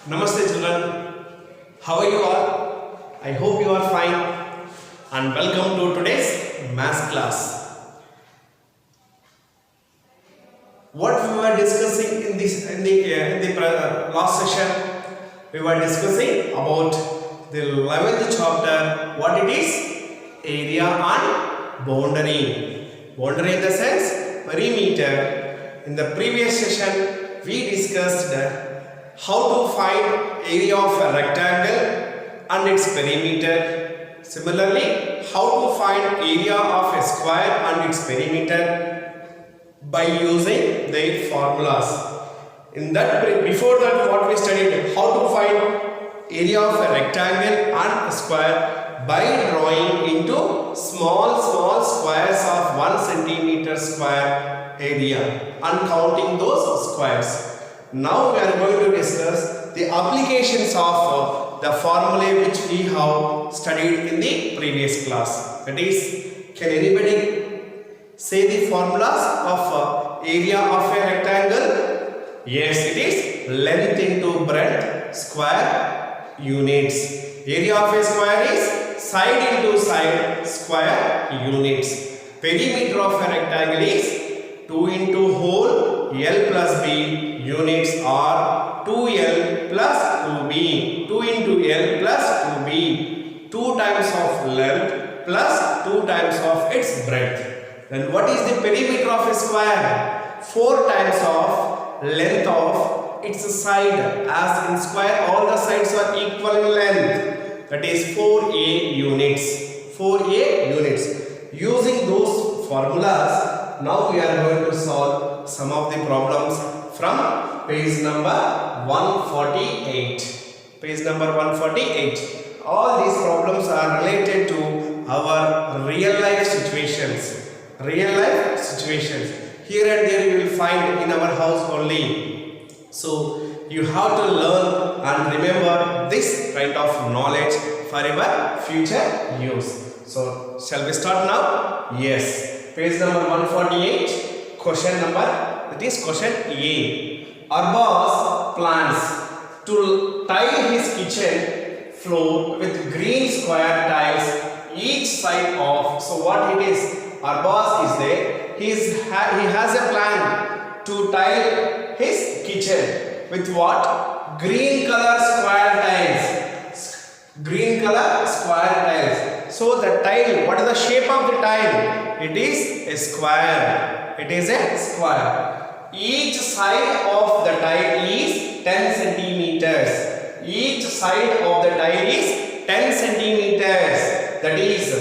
Namaste children, how are you all? I hope you are fine and welcome to today's math class. What we were discussing in the last session, we were discussing about the 11th chapter, what it is, area and boundary. Boundary in the sense perimeter. In the previous session, we discussed how to find area of a rectangle and its perimeter. Similarly, how to find area of a square and its perimeter by using their formulas. Before that, what we studied, how to find area of a rectangle and a square by drawing into small squares of 1 centimeter square area and counting those squares. Now we are going to discuss the applications of the formulae which we have studied in the previous class. That is, can anybody say the formulas of area of a rectangle? Yes, it is length into breadth square units. Area of a square is side into side square units. Perimeter of a rectangle is 2 into whole L plus B units are 2L plus 2B. 2 into L plus 2B. 2 times of length plus 2 times of its breadth. Then what is the perimeter of a square? 4 times of length of its side. As in square, all the sides are equal in length. That is 4A units. 4A units. Using those formulas, now we are going to solve some of the problems from page number 148. Page number 148. All these problems are related to our real life situations. Real life situations. Here and there you will find in our house only. So you have to learn and remember this kind of knowledge for your future use. So shall we start now? Yes. Page number 148. Question number, that is question A. Arbaz plans to tile his kitchen floor with green square tiles each side of. So what it is, Arbaz is there. He has a plan to tile his kitchen with what? Green color square tiles. Green color square tiles. So the tile, what is the shape of the tile? It is a square. It is a square. Each side of the tile is 10 centimeters. Each side of the tile is 10 centimeters. That is,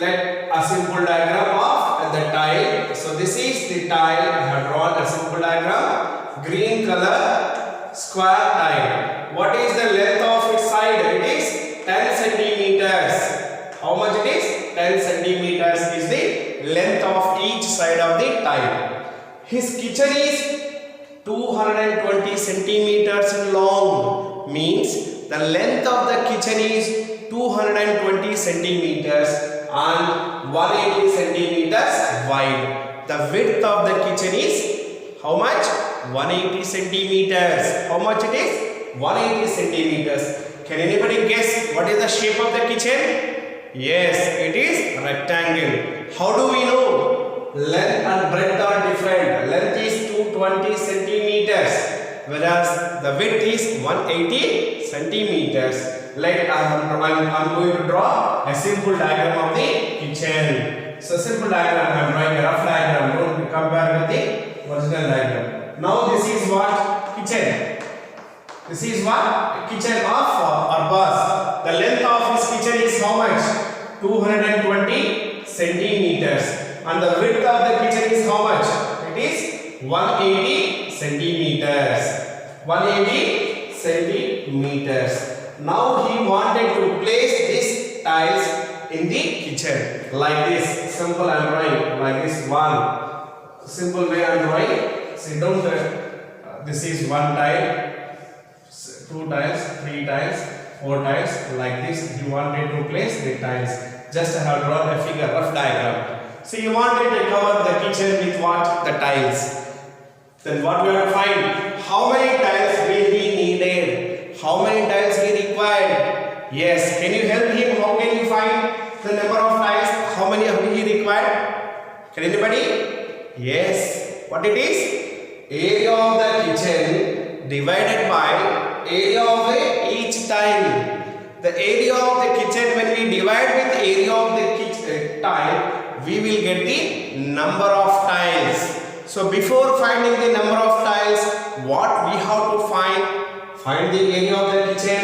like a simple diagram of the tile. So this is the tile. I have drawn a simple diagram. Green color square tile. What is the length of its side? It is 10 centimeters. How much it is? 10 centimeters is the length of each side of the tile. His kitchen is 220 centimeters long. Means the length of the kitchen is 220 centimeters and 180 centimeters wide. The width of the kitchen is how much? 180 centimeters. How much it is? 180 centimeters. Can anybody guess what is the shape of the kitchen? Yes, it is rectangle. How do we know? Length and breadth are different. Length is 220 centimeters, whereas the width is 180 centimeters. Like I'm going to draw a simple diagram of the kitchen. So simple diagram, I'm drawing a rough diagram. Don't compare with the original diagram. Now this is what? Kitchen. This is what? Kitchen of Arbaz. The length of his kitchen is how much? 220 centimeters. And the width of the kitchen is how much? It is 180 centimeters. 180 centimeters. Now he wanted to place these tiles in the kitchen. Like this. Simple I am drawing. Like this one. Simple way I am drawing. See, don't this is one tile. 2 tiles, 3 tiles, 4 tiles, like this. He wanted to place the tiles. Just I have drawn a figure, rough diagram. So he wanted to cover the kitchen with what? The tiles. Then what we have to find? How many tiles will he needed? how many tiles he required? Yes, can you help him? How can you find the number of tiles? How many he required? Can anybody? Yes, what it is? Area of the kitchen divided by area of each tile. The area of the kitchen, when we divide with area of the tile, we will get the number of tiles. So before finding the number of tiles, what we have to find? Find the area of the kitchen,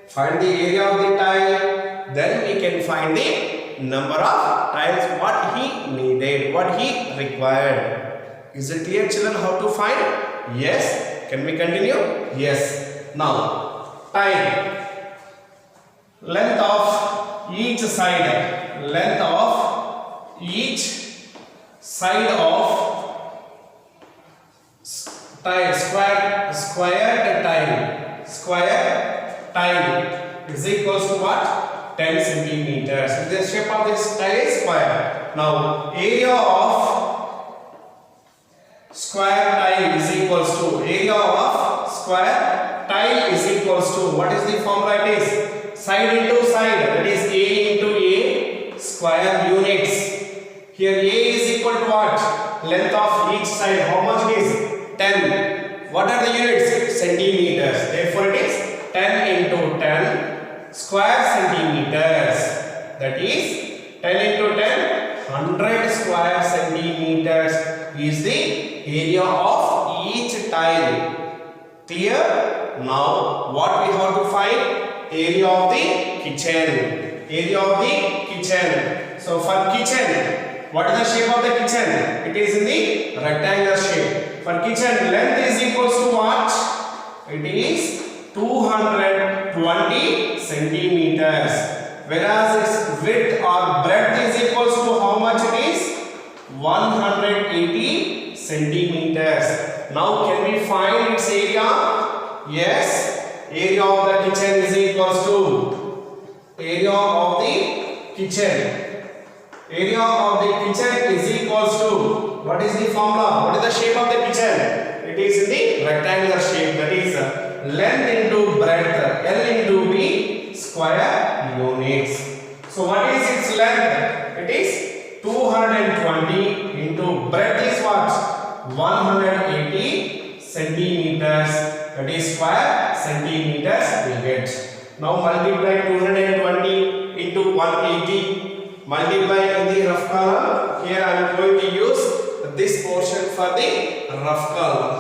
find the area of the tile, then we can find the number of tiles what he needed, what he required. Is it clear, children, how to find? Yes. Can we continue? Yes. Now, tile. Length of each side. Length of each side of tile. Squared tile is equals to what? 10 centimeters. The shape of this tile is square. Now, area of square tile is equals to what is the formula? It is side into side, that is A into A square units. Here A is equal to what? Length of each side, how much it is? 10. What are the units? Centimeters. Therefore it is 10 into 10 square centimeters. That is 10 into 10, 100 square centimeters is the area of each tile. Clear? Now what we have to find? Area of the kitchen. Area of the kitchen. So for kitchen, what is the shape of the kitchen? It is in the rectangular shape. For kitchen, length is equals to what? It is 220 centimeters. Whereas its width or breadth is equals to how much it is? 180 centimeters. Now can we find its area? Yes. Area of the kitchen is equals to area of the kitchen. Area of the kitchen is equals to what is the formula? What is the shape of the kitchen? It is in the rectangular shape. That is length into breadth, L into B square units. So what is its length? It is 220 into breadth is what? 180 centimeters. That is square centimeters we get. Now multiply 220 into 180. Multiply in the rough column. Here I am going to use this portion for the rough column.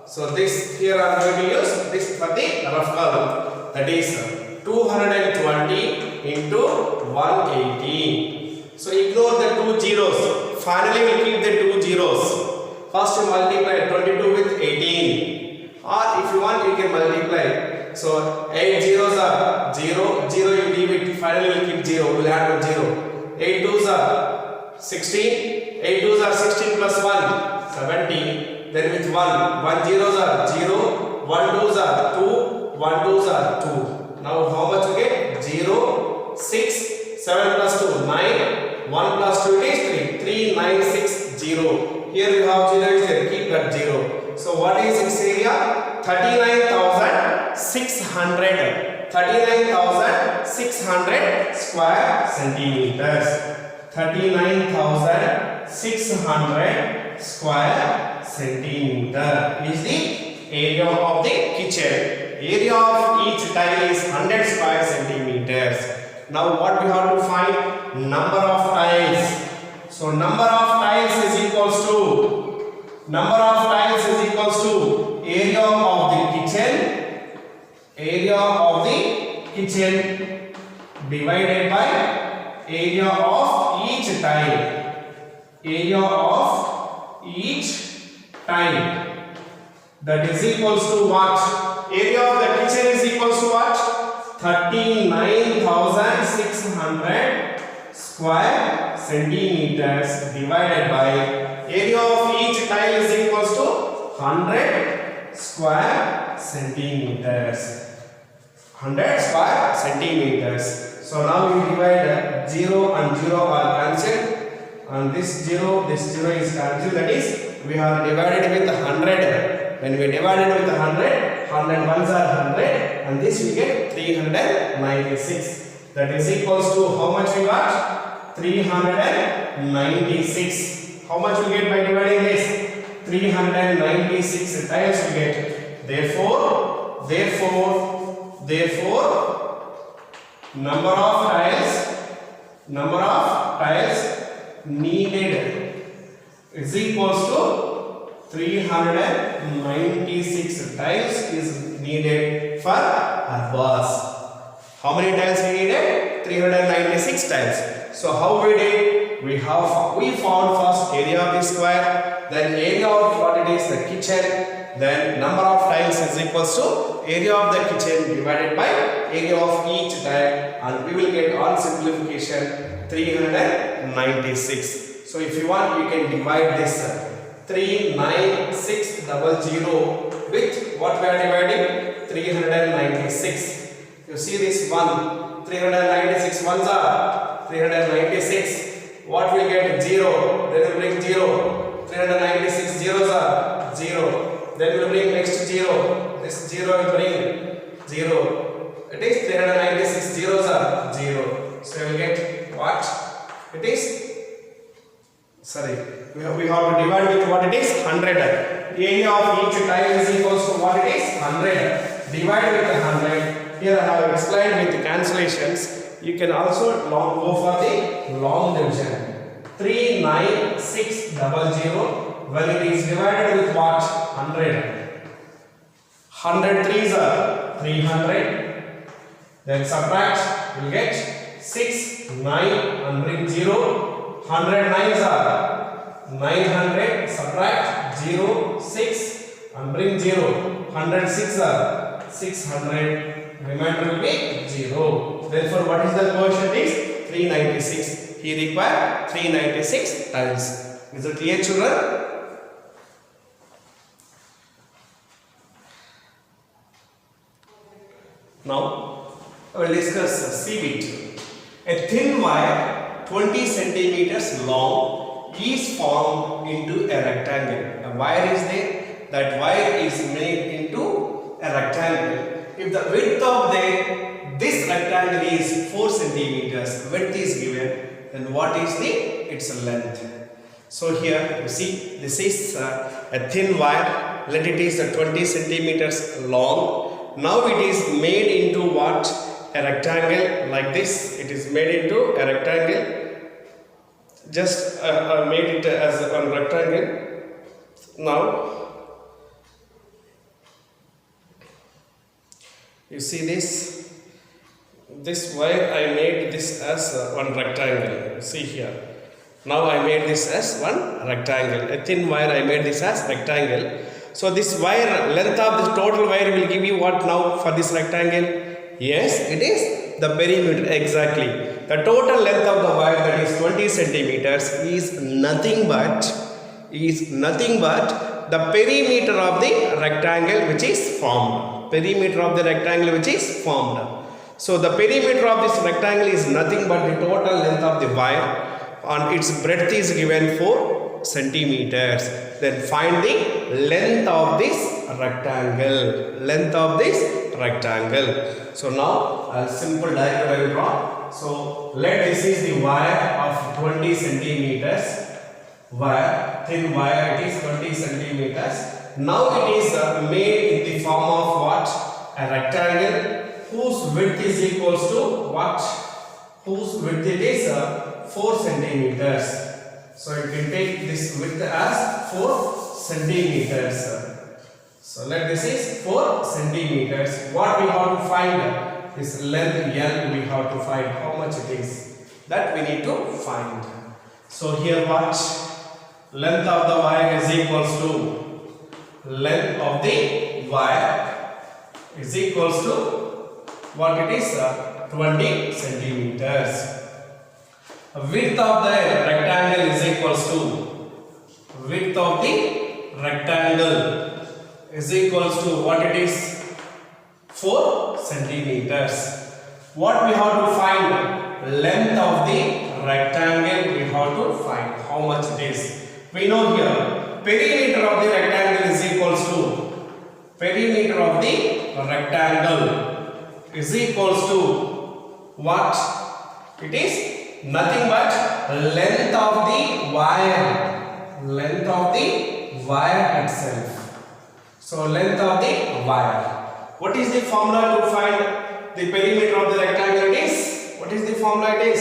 So this here I am going to use this for the rough column. That is 220 into 180. So ignore the two zeros. Finally we keep the two zeros. First you multiply 22 with 18. Or if you want you can multiply. So 8 zeros are 0. 0 you leave it. Finally we will keep 0. We will add 1 0. 8 twos are 16. 8 twos are 16 plus 1, 17. Then with 1, 1 zeros are 0, 1 twos are 2, 1 twos are 2. Now how much you get? 0, 6, 7 plus 2, 9, 1 plus 2 is 3. 3, 9, 6, 0. Here you have 0 is there, keep that 0. So what is its area? 39,600. 39,600 square centimeters. 39,600 square centimeter is the area of the kitchen. Area of each tile is 100 square centimeters. Now what we have to find? Number of tiles. So number of tiles is equals to area of the kitchen divided by area of each tile. Area of each tile. That is equals to what? Area of the kitchen is equals to what? 39,600 square centimeters divided by area of each tile is equals to 100 square centimeters. 100 square centimeters. So now we divide 0 and 0 are cancelled, and this 0 is cancelled. That is we have divided with 100. When we divided with 100, 100 ones are 100 and this we get 396. That is equals to how much we got? 396. How much we get by dividing this? 396 times we get. Therefore, number of tiles needed is equals to 396 tiles is needed for our vase. How many tiles we needed? 396 tiles. So how we did? We found first area of the square, then area of what it is, the kitchen, then number of tiles is equals to area of the kitchen divided by area of each tile, and we will get on simplification 396. So if you want, you can divide this 39600 with what we are dividing? 396. You see this one, 396 ones are 396. What will get? 0. Then we bring 0. 396 zeros are 0. Then we bring next 0. This 0 will bring 0. It is 396 zeros are 0. So we will get what? It is, sorry, we have to divide with what it is? 100. Area of each tile is equals to what it is? 100. Divide with 100. Here I have explained with the cancellations. You can also go for the long division. 39600 when it is divided with what? 100. 100 threes are 300. Then subtract, you will get 6, 9 and bring 0. 100 nines are 900. Subtract 0, 6 and bring 0. 106 are 600. Remainder will be 0. Therefore, what is the quotient is 396. He require 396 tiles. Is it clear, children? Now, I will discuss C bit. A thin wire 20 centimeters long is formed into a rectangle. A wire is there. That wire is made into a rectangle. If the width of this rectangle is 4 centimeters, width is given, then what is its length? So here you see this is a thin wire. Let it is 20 centimeters long. Now it is made into what? A rectangle like this. It is made into a rectangle. Just made it as a rectangle. Now you see this wire, I made this as one rectangle. See here. Now I made this as one rectangle. A thin wire, I made this as rectangle. So this wire, length of the total wire will give you what now for this rectangle? Yes, it is the perimeter. Exactly. The total length of the wire, that is 20 centimeters, is nothing but the perimeter of the rectangle which is formed. Perimeter of the rectangle which is formed. So the perimeter of this rectangle is nothing but the total length of the wire, and its breadth is given 4 centimeters. Then find the length of this rectangle. Length of this rectangle. So now a simple diagram I will draw. So let this is the wire of 20 centimeters. Wire, thin wire, it is 20 centimeters. Now it is made in the form of what? A rectangle whose width is equals to what? Whose width it is 4 centimeters. So you can take this width as 4 centimeters. So let this is 4 centimeters. What we have to find? This length L we have to find how much it is. That we need to find. So here what? Length of the wire is equals to length of the wire is equals to what it is? 20 centimeters. Width of the rectangle is equals to width of the rectangle is equals to what it is? 4 centimeters. What we have to find? Length of the rectangle we have to find how much it is. We know here perimeter of the rectangle is equals to perimeter of the rectangle is equals to what? It is nothing but length of the wire itself. So length of the wire. What is the formula to find the perimeter of the rectangle? It is, what is the formula? It is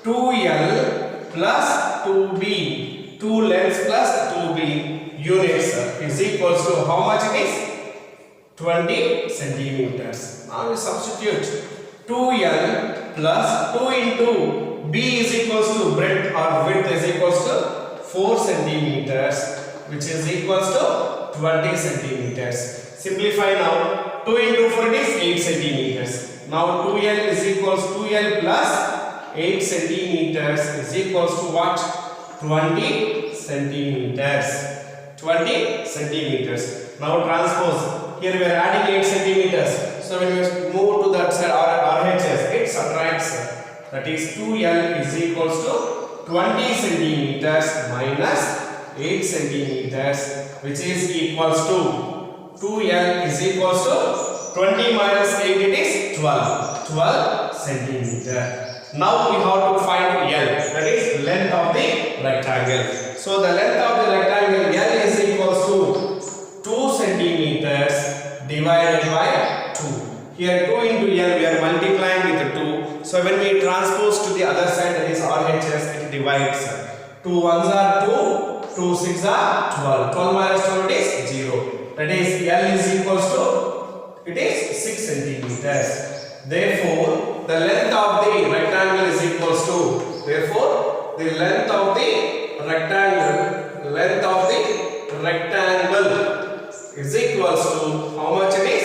2L plus 2B, 2 lengths plus 2B units is equals to how much it is? 20 centimeters. Now we substitute 2L plus 2 into B is equals to breadth or width is equals to 4 centimeters, which is equals to 20 centimeters. Simplify now. 2 into 4 is 8 centimeters. Now 2L is equals to 2L plus 8 centimeters is equals to what? 20 centimeters. 20 centimeters. Now transpose. Here we are adding 8 centimeters. So when we move to that side RHS, it subtracts. That is 2L is equals to 20 centimeters minus 8 centimeters, which is equals to 2L is equals to 20 minus 8, it is 12 centimeter. Now we have to find L, that is length of the rectangle. So the length of the rectangle L is equals to 2 centimeters divided by 2. Here 2 into L we are multiplying with 2. So when we transpose to the other side, that is RHS, it divides. 2 ones are 2, 2 6 are 12. 12 minus 12 is 0. That is L is equals to, it is 6 centimeters. Therefore, the length of the rectangle is equals to, therefore, the length of the rectangle is equals to how much it is?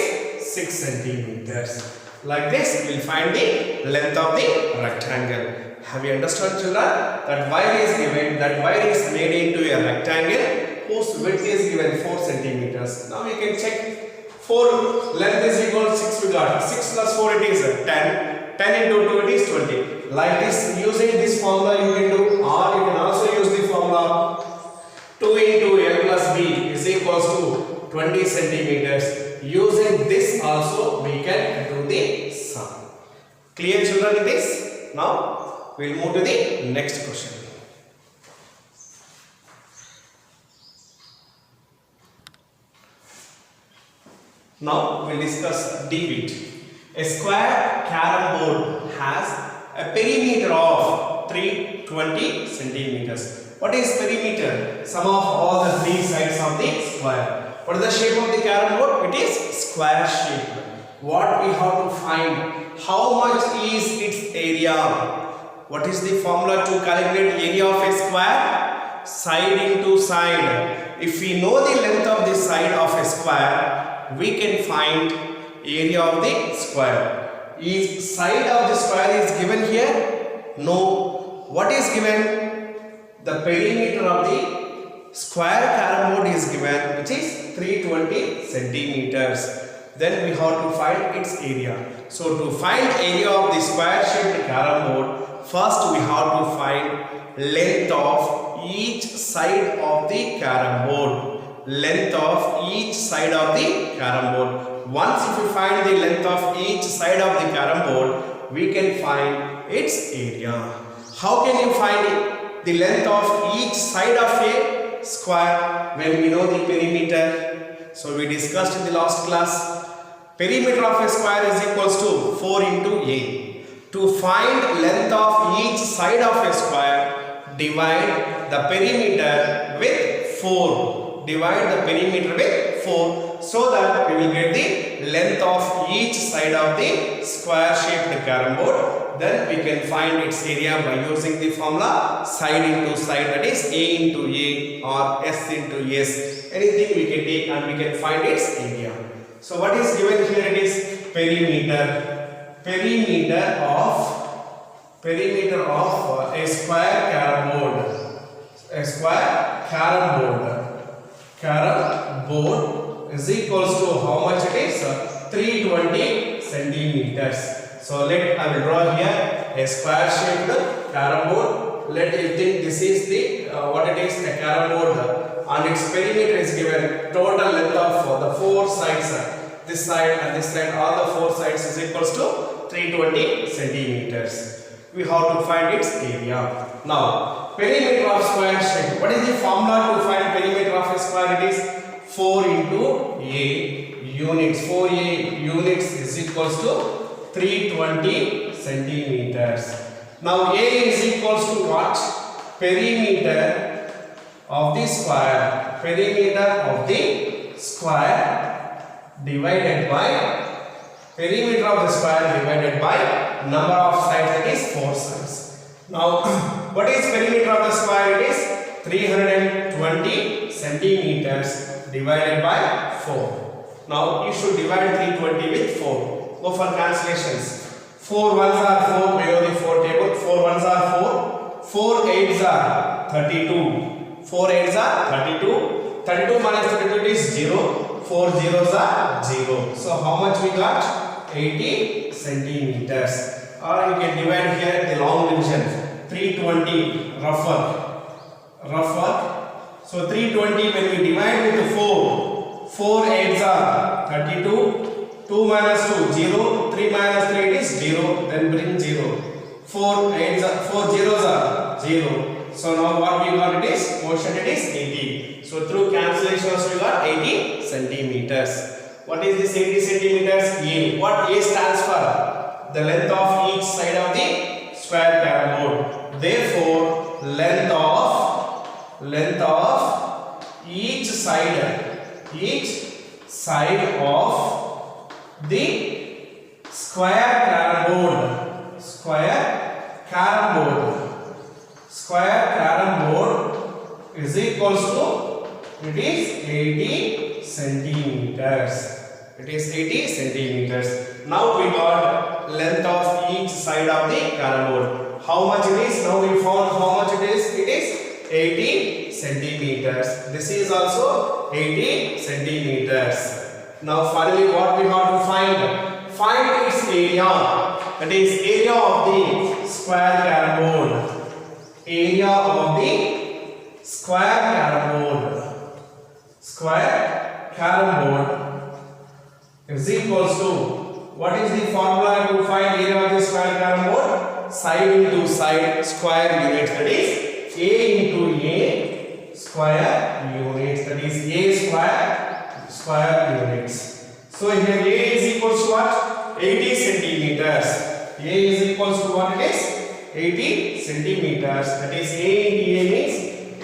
6 centimeters. Like this, we will find the length of the rectangle. Have you understood, children? That wire is given, that wire is made into a rectangle whose width is given 4 centimeters. Now we can check. 4 length is equal to 6 we got. 6 plus 4 it is 10. 10 into 2 it is 20. Like this, using this formula you can do, or you can also use the formula 2 into L plus B is equals to 20 centimeters. Using this also we can do the sum. Clear, children, it is? Now we will move to the next question. Now we will discuss D-bit. A square carom board has a perimeter of 320 centimeters. What is perimeter? Sum of all the 3 sides of the square. What is the shape of the carom board? It is square shape. What we have to find? How much is its area? What is the formula to calculate area of a square? Side into side. If we know the length of the side of a square, we can find area of the square. Is side of the square is given here? No. What is given? The perimeter of the square carom board is given, which is 320 centimeters. Then we have to find its area. So to find area of the square shaped carom board, first we have to find length of each side of the carom board. Length of each side of the carom board. Once if we find the length of each side of the carom board, we can find its area. How can you find the length of each side of a square when we know the perimeter? So we discussed in the last class, perimeter of a square is equals to 4 into A. To find length of each side of a square, divide the perimeter with 4. Divide the perimeter with 4 so that we will get the length of each side of the square shaped carom board. Then we can find its area by using the formula side into side, that is A into A or S into S. Anything we can take and we can find its area. So what is given here? It is perimeter. Perimeter of a square carom board. A square carom board is equals to how much it is? 320 centimeters. So I will draw here a square shaped carom board. Let you think this is the what it is, a carom board and its perimeter is given. Total length of the four sides, this side and this side, all the four sides is equals to 320 centimeters. We have to find its area. Now, perimeter of square shape. What is the formula to find perimeter of a square? It is 4 into A units. 4A units is equals to 320 centimeters. Now, A is equals to what? Perimeter of the square. Perimeter of the square divided by perimeter of the square divided by number of sides, that is 4 sides. Now, what is perimeter of the square? It is 320 centimeters divided by 4. Now, you should divide 320 with 4. Go for calculations. 4 ones are 4 below the 4 table. 4 ones are 4. 4 eights are 32. 4 eights are 32. 32 minus 32 is 0. 4 zeros are 0. So, how much we got? 80 centimeters. Or you can divide here the long division. 320 rougher. So 320 when we divide with 4. 4 eights are 32. 2 minus 2 0. 3 minus 3 is 0. Then bring 0. 4 zeros are 0. So now what we got, it is quotient, it is 80. So through calculations we got 80 centimeters. What is this 80 centimeters? A. What A stands for? The length of each side of the square carom board. Therefore, length of each side of the square carom board is equals to, it is 80 centimeters. It is 80 centimeters. Now we got length of each side of the carom board. How much it is? Now we found how much it is. It is 80 centimeters. This is also 80 centimeters. Now finally what we have to find? Find its area. That is area of the square carom board. Area of the square carom board. Square carom board is equals to, what is the formula to find area of the square carom board? Side into side square units, that is A into A square units, that is A square units. So here A is equals to what? 80 centimeters. A is equals to what it is? 80 centimeters, that is A into A means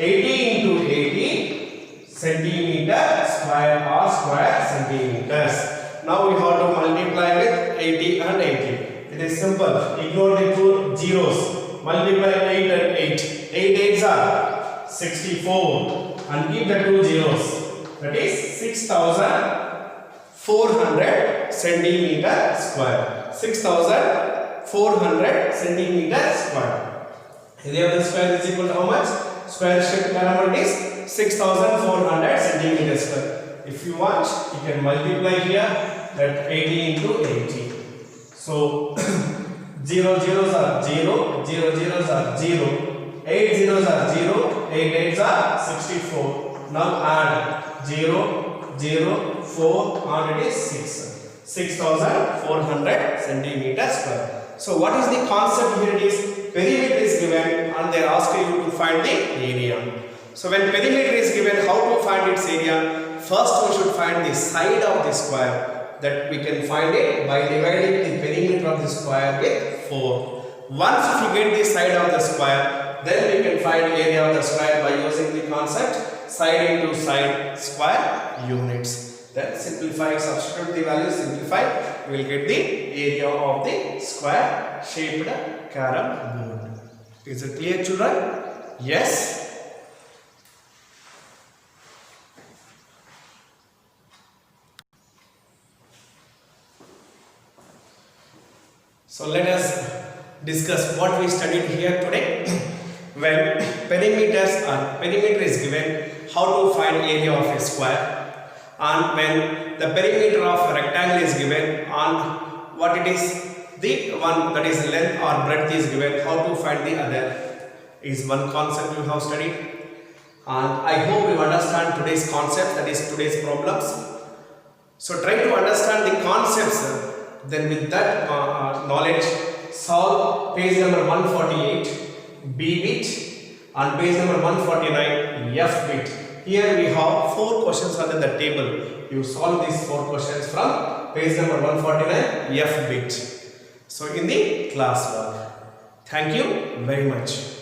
80 into 80 centimeter square or square centimeters. Now we have to multiply with 80 and 80. It is simple. Ignore the two zeros. Multiply 8 and 8. 8 eights are 64. And keep the two zeros. That is 6,400 centimeter square. 6,400 centimeter square. Area of the square is equal to how much? Square shaped carom board is 6,400 centimeter square. If you want, you can multiply here that 80 into 80. So 0 zeros are 0, 0 zeros are 0, 8 zeros are 0, 8 eights are 64. Now add 0, 0, 4 and it is 6. 6,400 centimeter square. So what is the concept here? It is perimeter is given and they are asking you to find the area. So when perimeter is given, how to find its area? First we should find the side of the square. That we can find it by dividing the perimeter of the square with 4. Once if you get the side of the square, then we can find area of the square by using the concept side into side square units. Then simplify, substitute the value, simplify, we will get the area of the square shaped carom board. Is it clear, children? Yes. So let us discuss what we studied here today. When perimeter is given, how to find area of a square, and when the perimeter of a rectangle is given, and what it is, the one that is length or breadth is given, how to find the other is one concept we have studied. And I hope you understand today's concept, that is today's problems. So try to understand the concepts, then with that knowledge solve page number 148 B bit and page number 149 F bit. Here we have 4 questions under the table. You solve these 4 questions from page number 149 F bit. So in the class work. Thank you very much.